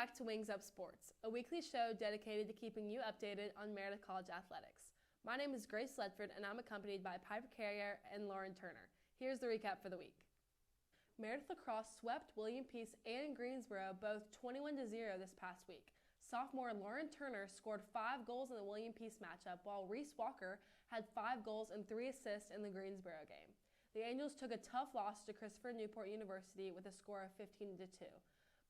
back to Wings Up Sports, a weekly show dedicated to keeping you updated on Meredith College athletics. My name is Grace Ledford, and I'm accompanied by Piper Carrier and Lauren Turner. Here's the recap for the week. Meredith Lacrosse swept William Peace and Greensboro both 21-0 this past week. Sophomore Lauren Turner scored 5 goals in the William Peace matchup, while Reese Walker had 5 goals and 3 assists in the Greensboro game. The Angels took a tough loss to Christopher Newport University with a score of 15-2.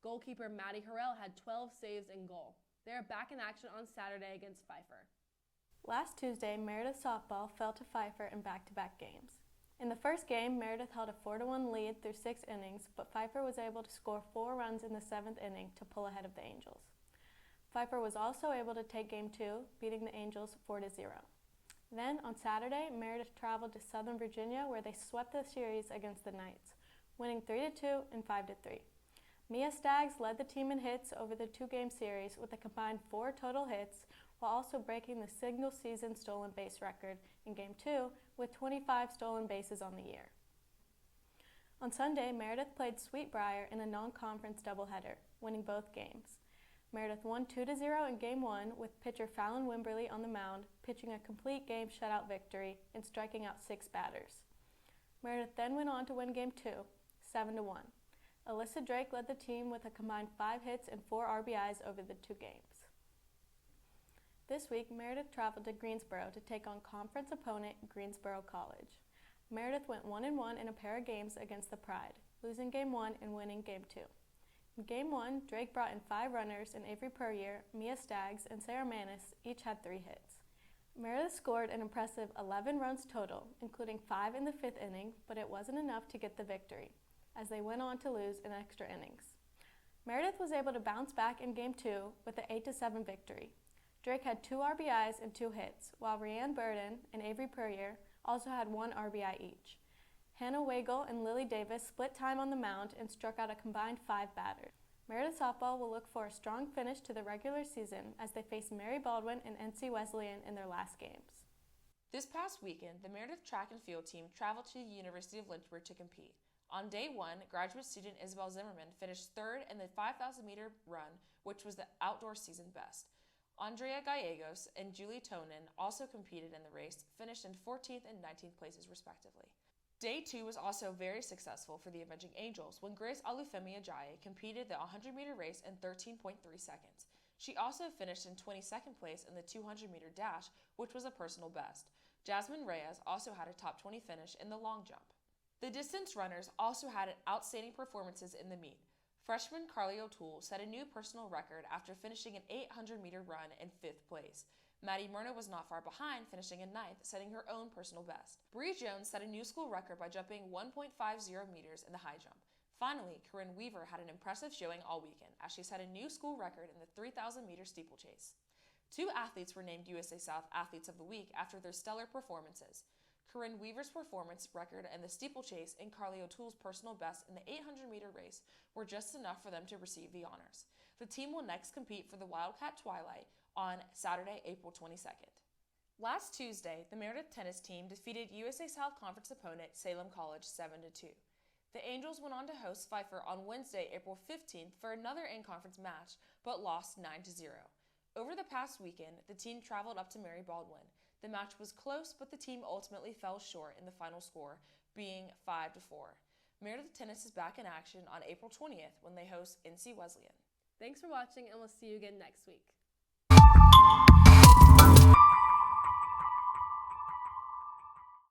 Goalkeeper Maddie Harrell had 12 saves in goal. They are back in action on Saturday against Pfeiffer. Last Tuesday, Meredith softball fell to Pfeiffer in back-to-back games. In the first game, Meredith held a 4-1 lead through 6 innings, but Pfeiffer was able to score 4 runs in the 7th inning to pull ahead of the Angels. Pfeiffer was also able to take Game 2, beating the Angels 4-0. Then, on Saturday, Meredith traveled to Southern Virginia, where they swept the series against the Knights, winning 3-2 and 5-3. Mia Staggs led the team in hits over the 2-game series with a combined 4 total hits, while also breaking the single-season stolen base record in Game 2 with 25 stolen bases on the year. On Sunday, Meredith played Sweetbriar in a non-conference doubleheader, winning both games. Meredith won 2-0 in Game 1 with pitcher Fallon Wimberly on the mound, pitching a complete game shutout victory and striking out 6 batters. Meredith then went on to win Game 2, 7-1. Alyssa Drake led the team with a combined 5 hits and 4 RBIs over the 2 games. This week, Meredith traveled to Greensboro to take on conference opponent Greensboro College. Meredith went 1-1 in a pair of games against the Pride, losing Game 1 and winning Game 2. In Game 1, Drake brought in 5 runners, and Avery Puryear, Mia Staggs, and Sarah Manis each had 3 hits. Meredith scored an impressive 11 runs total, including 5 in the 5th inning, but it wasn't enough to get the victory, as they went on to lose in extra innings. Meredith was able to bounce back in Game 2 with an 8-7 victory. Drake had 2 RBIs and 2 hits, while Rianne Burden and Avery Puryear also had 1 RBI each. Hannah Wagle and Lily Davis split time on the mound and struck out a combined 5 batters. Meredith softball will look for a strong finish to the regular season as they face Mary Baldwin and NC Wesleyan in their last games. This past weekend, the Meredith track and field team traveled to the University of Lynchburg to compete. On day 1, graduate student Isabel Zimmerman finished 3rd in the 5,000-meter run, which was the outdoor season best. Andrea Gallegos and Julie Tonin also competed in the race, finishing in 14th and 19th places respectively. Day 2 was also very successful for the Avenging Angels when Grace Alufemi Ajayi competed the 100-meter race in 13.3 seconds. She also finished in 22nd place in the 200-meter dash, which was a personal best. Jasmine Reyes also had a top 20 finish in the long jump. The distance runners also had outstanding performances in the meet. Freshman Carly O'Toole set a new personal record after finishing an 800-meter run in 5th place. Maddie Myrna was not far behind, finishing in 9th, setting her own personal best. Bree Jones set a new school record by jumping 1.50 meters in the high jump. Finally, Corinne Weaver had an impressive showing all weekend as she set a new school record in the 3,000-meter steeplechase. 2 athletes were named USA South Athletes of the Week after their stellar performances. Corinne Weaver's performance record in the steeplechase and Carly O'Toole's personal best in the 800-meter race were just enough for them to receive the honors. The team will next compete for the Wildcat Twilight on Saturday, April 22nd. Last Tuesday, the Meredith tennis team defeated USA South Conference opponent Salem College 7-2. The Angels went on to host Pfeiffer on Wednesday, April 15th for another in-conference match, but lost 9-0. Over the past weekend, the team traveled up to Mary Baldwin. The match was close, but the team ultimately fell short in the final score, being 5-4. Meredith Tennis is back in action on April 20th when they host NC Wesleyan. Thanks for watching, and we'll see you again next week.